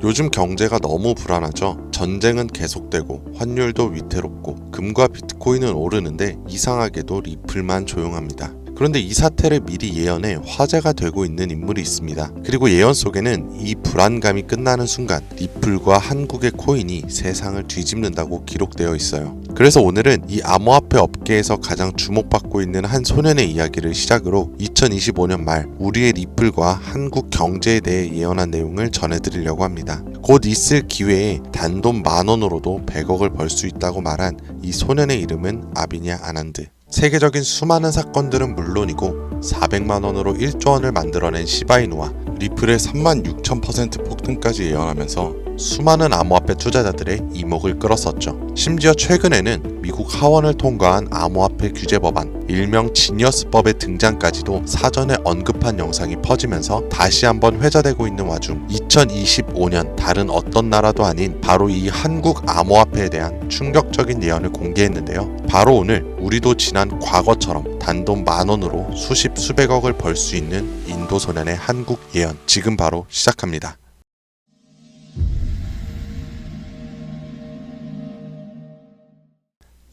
요즘 경제가 너무 불안하죠. 전쟁은 계속되고 환율도 위태롭고 금과 비트코인은 오르는데 이상하게도 리플만 조용합니다. 그런데 이 사태를 미리 예언해 화제가 되고 있는 인물이 있습니다. 그리고 예언 속에는 이 불안감이 끝나는 순간 리플과 한국의 코인이 세상을 뒤집는다고 기록되어 있어요. 그래서 오늘은 이 암호화폐 업계에서 가장 주목받고 있는 한 소년의 이야기를 시작으로 2025년 말 우리의 리플과 한국 경제에 대해 예언한 내용을 전해드리려고 합니다. 곧 있을 기회에 단돈 10,000원으로도 100억을 벌 수 있다고 말한 이 소년의 이름은 아비냐 아난드. 세계적인 수많은 사건들은 물론이고 400만 원으로 1조 원을 만들어낸 시바이누와 리플의 36,000% 폭등까지 예언하면서 수많은 암호화폐 투자자들의 이목을 끌었었죠. 심지어 최근에는 미국 하원을 통과한 암호화폐 규제 법안, 일명 지니어스법의 등장까지도 사전에 언급한 영상이 퍼지면서 다시 한번 회자되고 있는 와중 2025년 다른 어떤 나라도 아닌 바로 이 한국 암호화폐에 대한 충격적인 예언을 공개했는데요. 바로 오늘 우리도 지난 과거처럼 단돈 10,000원으로 수십 수백억을 벌 수 있는 인도 소년의 한국 예언 지금 바로 시작합니다.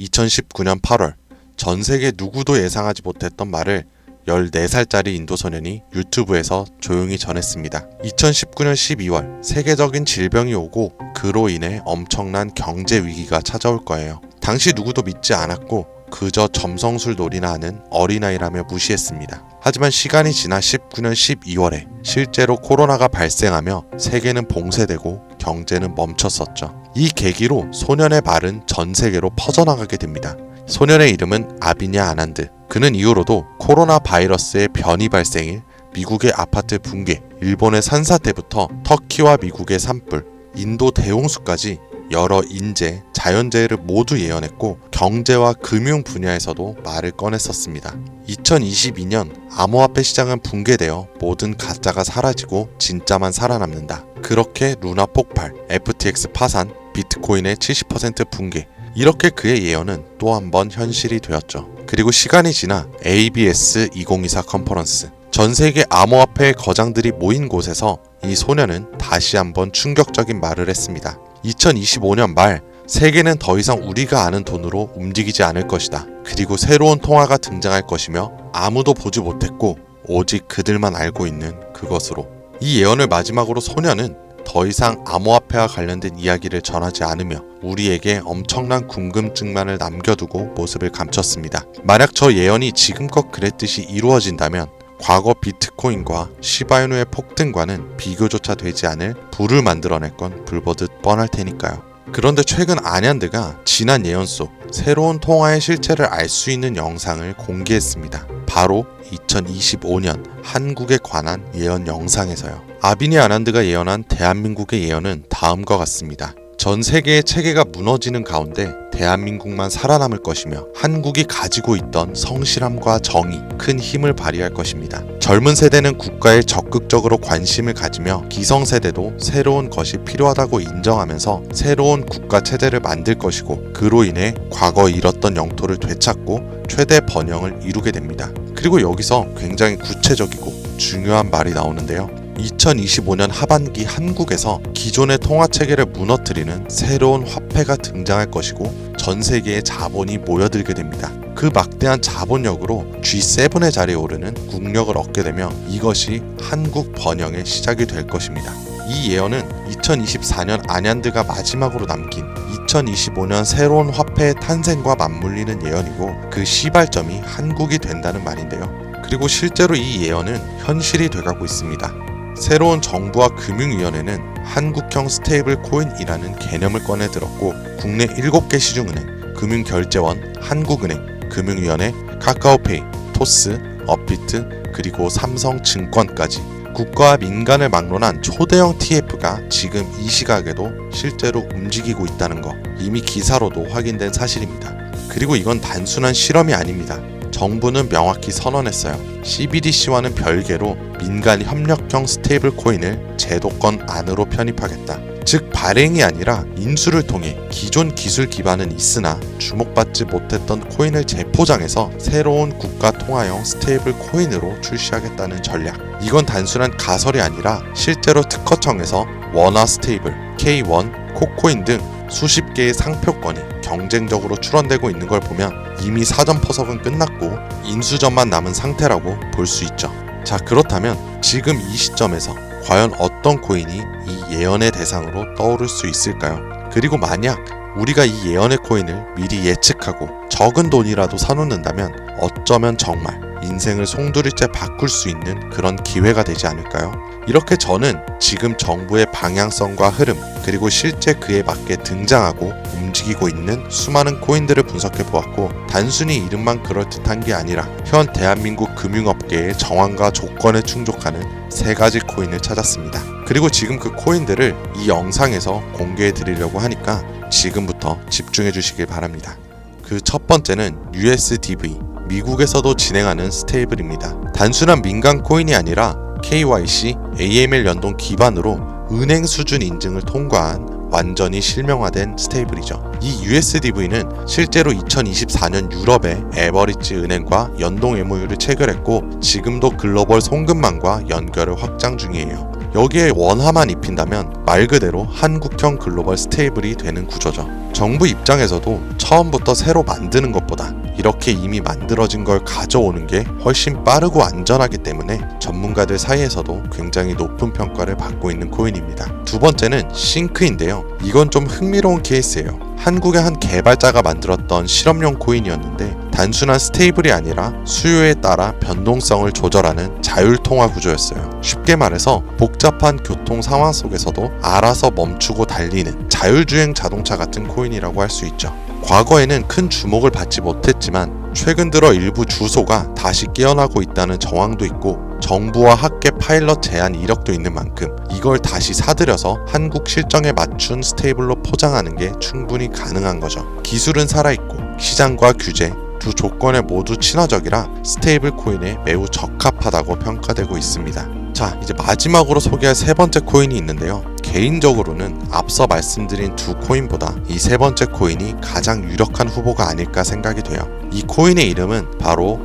2019년 8월 전 세계 누구도 예상하지 못했던 말을 14살짜리 인도 소년이 유튜브에서 조용히 전했습니다. 2019년 12월 세계적인 질병이 오고 그로 인해 엄청난 경제 위기가 찾아올 거예요. 당시 누구도 믿지 않았고 그저 점성술 놀이나 하는 어린아이라며 무시했습니다. 하지만 시간이 지나 19년 12월에 실제로 코로나가 발생하며 세계는 봉쇄되고 경제는 멈췄었죠. 이 계기로 소년의 말은 전 세계로 퍼져나가게 됩니다. 소년의 이름은 아비냐 아난드. 그는 이후로도 코로나 바이러스의 변이 발생일, 미국의 아파트 붕괴, 일본의 산사태부터 터키와 미국의 산불, 인도 대홍수까지 여러 인재, 자연재해를 모두 예언했고 경제와 금융 분야에서도 말을 꺼냈었습니다. 2022년 암호화폐 시장은 붕괴되어 모든 가짜가 사라지고 진짜만 살아남는다. 그렇게 루나 폭발, FTX 파산, 비트코인의 70% 붕괴, 이렇게 그의 예언은 또 한 번 현실이 되었죠. 그리고 시간이 지나 ABS 2024 컨퍼런스, 전 세계 암호화폐의 거장들이 모인 곳에서 이 소년은 다시 한번 충격적인 말을 했습니다. 2025년 말 세계는 더 이상 우리가 아는 돈으로 움직이지 않을 것이다. 그리고 새로운 통화가 등장할 것이며 아무도 보지 못했고 오직 그들만 알고 있는 그것으로. 이 예언을 마지막으로 소년은 더 이상 암호화폐와 관련된 이야기를 전하지 않으며 우리에게 엄청난 궁금증만을 남겨두고 모습을 감췄습니다. 만약 저 예언이 지금껏 그랬듯이 이루어진다면 과거 비트코인과 시바이누의 폭등과는 비교조차 되지 않을 부를 만들어낼 건 불보듯 뻔할 테니까요. 그런데 최근 아난드가 지난 예언 속 새로운 통화의 실체를 알 수 있는 영상을 공개했습니다. 바로 2025년 한국에 관한 예언 영상에서요. 아비냐 아난드가 예언한 대한민국의 예언은 다음과 같습니다. 전 세계의 체계가 무너지는 가운데 대한민국만 살아남을 것이며 한국이 가지고 있던 성실함과 정의, 큰 힘을 발휘할 것입니다. 젊은 세대는 국가에 적극적으로 관심을 가지며 기성세대도 새로운 것이 필요하다고 인정하면서 새로운 국가 체제를 만들 것이고 그로 인해 과거 잃었던 영토를 되찾고 최대 번영을 이루게 됩니다. 그리고 여기서 굉장히 구체적이고 중요한 말이 나오는데요. 2025년 하반기 한국에서 기존의 통화체계를 무너뜨리는 새로운 화폐가 등장할 것이고 전 세계의 자본이 모여들게 됩니다. 그 막대한 자본력으로 G7의 자리에 오르는 국력을 얻게 되며 이것이 한국 번영의 시작이 될 것입니다. 이 예언은 2024년 아난드가 마지막으로 남긴 2025년 새로운 화폐의 탄생과 맞물리는 예언이고 그 시발점이 한국이 된다는 말인데요. 그리고 실제로 이 예언은 현실이 돼가고 있습니다. 새로운 정부와 금융위원회는 한국형 스테이블 코인이라는 개념을 꺼내 들었고 국내 7개 시중은행, 금융결제원, 한국은행, 금융위원회, 카카오페이, 토스, 업비트, 그리고 삼성증권까지 국가와 민간을 막론한 초대형 TF가 지금 이 시각에도 실제로 움직이고 있다는 거 이미 기사로도 확인된 사실입니다. 그리고 이건 단순한 실험이 아닙니다. 정부는 명확히 선언했어요. CBDC와는 별개로 민간 협력형 스테이블 코인을 제도권 안으로 편입하겠다. 즉 발행이 아니라 인수를 통해 기존 기술 기반은 있으나 주목받지 못했던 코인을 재포장해서 새로운 국가 통화형 스테이블 코인으로 출시하겠다는 전략. 이건 단순한 가설이 아니라 실제로 특허청에서 원화 스테이블, K1, 코코인 등 수십 개의 상표권이 경쟁적으로 출원되고 있는 걸 보면 이미 사전 퍼석은 끝났고 인수전만 남은 상태라고 볼 수 있죠. 자, 그렇다면 지금 이 시점에서 과연 어떤 코인이 이 예언의 대상으로 떠오를 수 있을까요? 그리고 만약 우리가 이 예언의 코인을 미리 예측하고 적은 돈이라도 사놓는다면 어쩌면 정말 인생을 송두리째 바꿀 수 있는 그런 기회가 되지 않을까요? 이렇게 저는 지금 정부의 방향성과 흐름, 그리고 실제 그에 맞게 등장하고 움직이고 있는 수많은 코인들을 분석해 보았고, 단순히 이름만 그럴듯한 게 아니라 현 대한민국 금융업계의 정황과 조건에 충족하는 3가지 코인을 찾았습니다. 그리고 지금 그 코인들을 이 영상에서 공개해 드리려고 하니까 지금부터 집중해 주시길 바랍니다. 그 첫 번째는 USDV, 미국에서도 진행하는 스테이블입니다. 단순한 민간 코인이 아니라 KYC, AML 연동 기반으로 은행 수준 인증을 통과한 완전히 실명화된 스테이블이죠. 이 USDV는 실제로 2024년 유럽의 에버리지 은행과 연동 MOU를 체결했고 지금도 글로벌 송금망과 연결을 확장 중이에요. 여기에 원화만 입힌다면 말 그대로 한국형 글로벌 스테이블이 되는 구조죠. 정부 입장에서도 처음부터 새로 만드는 것보다 이렇게 이미 만들어진 걸 가져오는 게 훨씬 빠르고 안전하기 때문에 전문가들 사이에서도 굉장히 높은 평가를 받고 있는 코인입니다. 두 번째는 싱크인데요. 이건 좀 흥미로운 케이스예요. 한국의 한 개발자가 만들었던 실험용 코인이었는데 단순한 스테이블이 아니라 수요에 따라 변동성을 조절하는 자율통화 구조였어요. 쉽게 말해서 복잡한 교통 상황 속에서도 알아서 멈추고 달리는 자율주행 자동차 같은 코인이라고 할 수 있죠. 과거에는 큰 주목을 받지 못했지만 최근 들어 일부 주소가 다시 깨어나고 있다는 정황도 있고 정부와 학계 파일럿 제한 이력도 있는 만큼 이걸 다시 사들여서 한국 실정에 맞춘 스테이블로 포장하는 게 충분히 가능한 거죠. 기술은 살아있고 시장과 규제 두 조건에 모두 친화적이라 스테이블 코인에 매우 적합하다고 평가되고 있습니다. 자, 이제 마지막으로 소개할 3번째 코인이 있는데요. 개인적으로는 앞서 말씀드린 두 코인보다 이 3번째 코인이 가장 유력한 후보가 아닐까 생각이 돼요. 이 코인의 이름은 바로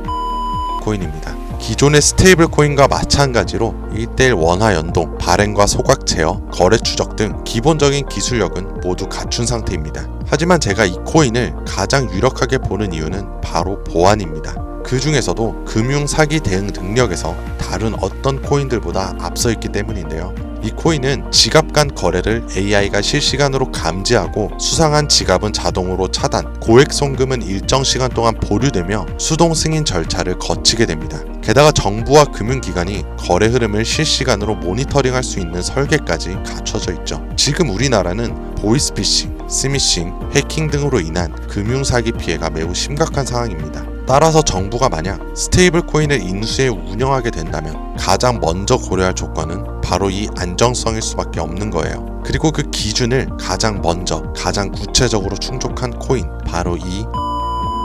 코인입니다. 기존의 스테이블 코인과 마찬가지로 1:1 원화 연동, 발행과 소각 제어, 거래 추적 등 기본적인 기술력은 모두 갖춘 상태입니다. 하지만 제가 이 코인을 가장 유력하게 보는 이유는 바로 보안입니다. 그 중에서도 금융 사기 대응 능력에서 다른 어떤 코인들보다 앞서 있기 때문인데요. 이 코인은 지갑 간 거래를 AI가 실시간으로 감지하고 수상한 지갑은 자동으로 차단, 고액 송금은 일정 시간 동안 보류되며 수동 승인 절차를 거치게 됩니다. 게다가 정부와 금융기관이 거래 흐름을 실시간으로 모니터링할 수 있는 설계까지 갖춰져 있죠. 지금 우리나라는 보이스피싱, 스미싱, 해킹 등으로 인한 금융사기 피해가 매우 심각한 상황입니다. 따라서 정부가 만약 스테이블 코인을 인수해 운영하게 된다면 가장 먼저 고려할 조건은 바로 이 안정성일 수밖에 없는 거예요. 그리고 그 기준을 가장 먼저, 가장 구체적으로 충족한 코인, 바로 이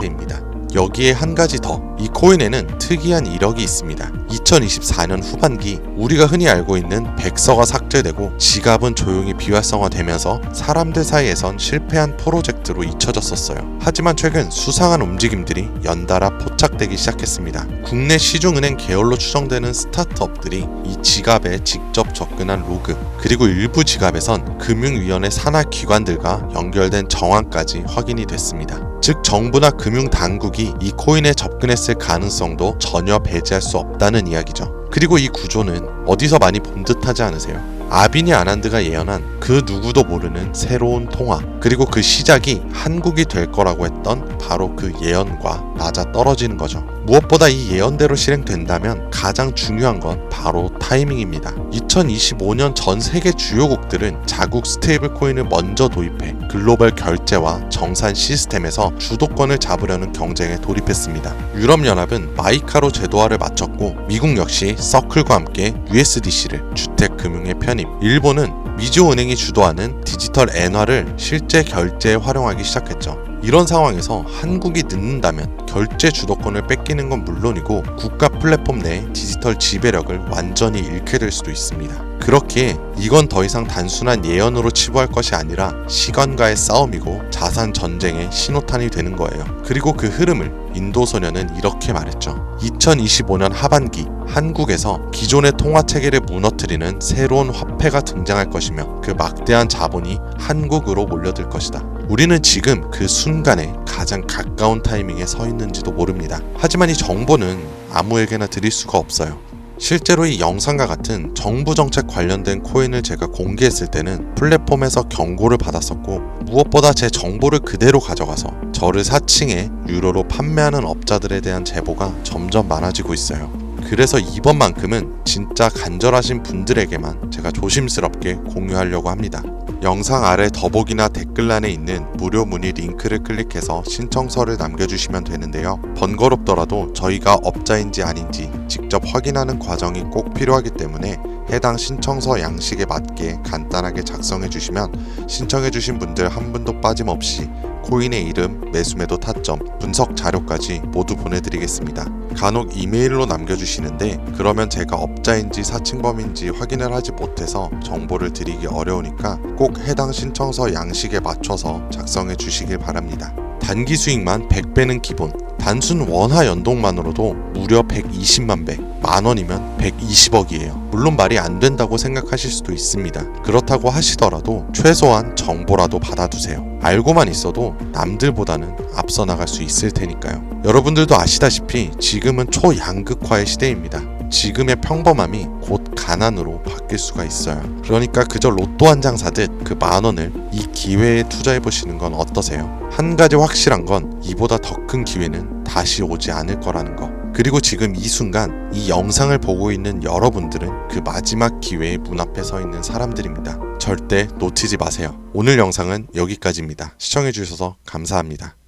입니다. 여기에 한 가지 더, 이 코인에는 특이한 이력이 있습니다. 2024년 후반기 우리가 흔히 알고 있는 백서가 삭제되고 지갑은 조용히 비활성화되면서 사람들 사이에선 실패한 프로젝트로 잊혀졌었어요. 하지만 최근 수상한 움직임들이 연달아 포착되기 시작했습니다. 국내 시중은행 계열로 추정되는 스타트업들이 이 지갑에 직접 접근한 로그, 그리고 일부 지갑에선 금융위원회 산하 기관들과 연결된 정황까지 확인이 됐습니다. 즉 정부나 금융당국이 이 코인에 접근했을 가능성도 전혀 배제할 수 없다는 이야기죠. 그리고 이 구조는 어디서 많이 본 듯하지 않으세요? 아비니 아난드가 예언한 그 누구도 모르는 새로운 통화, 그리고 그 시작이 한국이 될 거라고 했던 바로 그 예언과 맞아떨어지는 거죠. 무엇보다 이 예언대로 실행된다면 가장 중요한 건 바로 타이밍입니다. 2025년 전 세계 주요국들은 자국 스테이블 코인을 먼저 도입해 글로벌 결제와 정산 시스템에서 주도권을 잡으려는 경쟁에 돌입했습니다. 유럽연합은 마이카로 제도화를 마쳤고 미국 역시 서클과 함께 USDC를 주택금융에 편입, 일본은 미주은행이 주도하는 디지털 엔화를 실제 결제에 활용하기 시작했죠. 이런 상황에서 한국이 늦는다면 결제 주도권을 뺏기는 건 물론이고 국가 플랫폼 내 디지털 지배력을 완전히 잃게 될 수도 있습니다. 그렇기에 이건 더 이상 단순한 예언으로 치부할 것이 아니라 시간과의 싸움이고 자산 전쟁의 신호탄이 되는 거예요. 그리고 그 흐름을 인도소년은 이렇게 말했죠. 2025년 하반기 한국에서 기존의 통화 체계를 무너뜨리는 새로운 화폐가 등장할 것이며 그 막대한 자본이 한국으로 몰려들 것이다. 우리는 지금 그 순간에 가장 가까운 타이밍에 서 있는지도 모릅니다. 하지만 이 정보는 아무에게나 드릴 수가 없어요. 실제로 이 영상과 같은 정부 정책 관련된 코인을 제가 공개했을 때는 플랫폼에서 경고를 받았었고 무엇보다 제 정보를 그대로 가져가서 저를 사칭해 유료로 판매하는 업자들에 대한 제보가 점점 많아지고 있어요. 그래서 이번만큼은 진짜 간절하신 분들에게만 제가 조심스럽게 공유하려고 합니다. 영상 아래 더보기나 댓글란에 있는 무료 문의 링크를 클릭해서 신청서를 남겨주시면 되는데요. 번거롭더라도 저희가 업자인지 아닌지 직접 확인하는 과정이 꼭 필요하기 때문에 해당 신청서 양식에 맞게 간단하게 작성해 주시면 신청해 주신 분들 한 분도 빠짐없이 코인의 이름, 매수매도 타점, 분석 자료까지 모두 보내드리겠습니다. 간혹 이메일로 남겨주시는데 그러면 제가 업자인지 사칭범인지 확인을 하지 못해서 정보를 드리기 어려우니까 꼭 해당 신청서 양식에 맞춰서 작성해 주시길 바랍니다. 단기 수익만 100배는 기본, 단순 원화 연동만으로도 무려 120만 배, 만원이면 120억이에요. 물론 말이 안 된다고 생각하실 수도 있습니다. 그렇다고 하시더라도 최소한 정보라도 받아두세요. 알고만 있어도 남들보다는 앞서 나갈 수 있을 테니까요. 여러분들도 아시다시피 지금은 초양극화의 시대입니다. 지금의 평범함이 곧 가난으로 바뀔 수가 있어요. 그러니까 그저 로또 한 장 사듯 그 만원을 이 기회에 투자해보시는 건 어떠세요? 한 가지 확실한 건 이보다 더 큰 기회는 다시 오지 않을 거라는 거. 그리고 지금 이 순간 이 영상을 보고 있는 여러분들은 그 마지막 기회의 문 앞에 서 있는 사람들입니다. 절대 놓치지 마세요. 오늘 영상은 여기까지입니다. 시청해주셔서 감사합니다.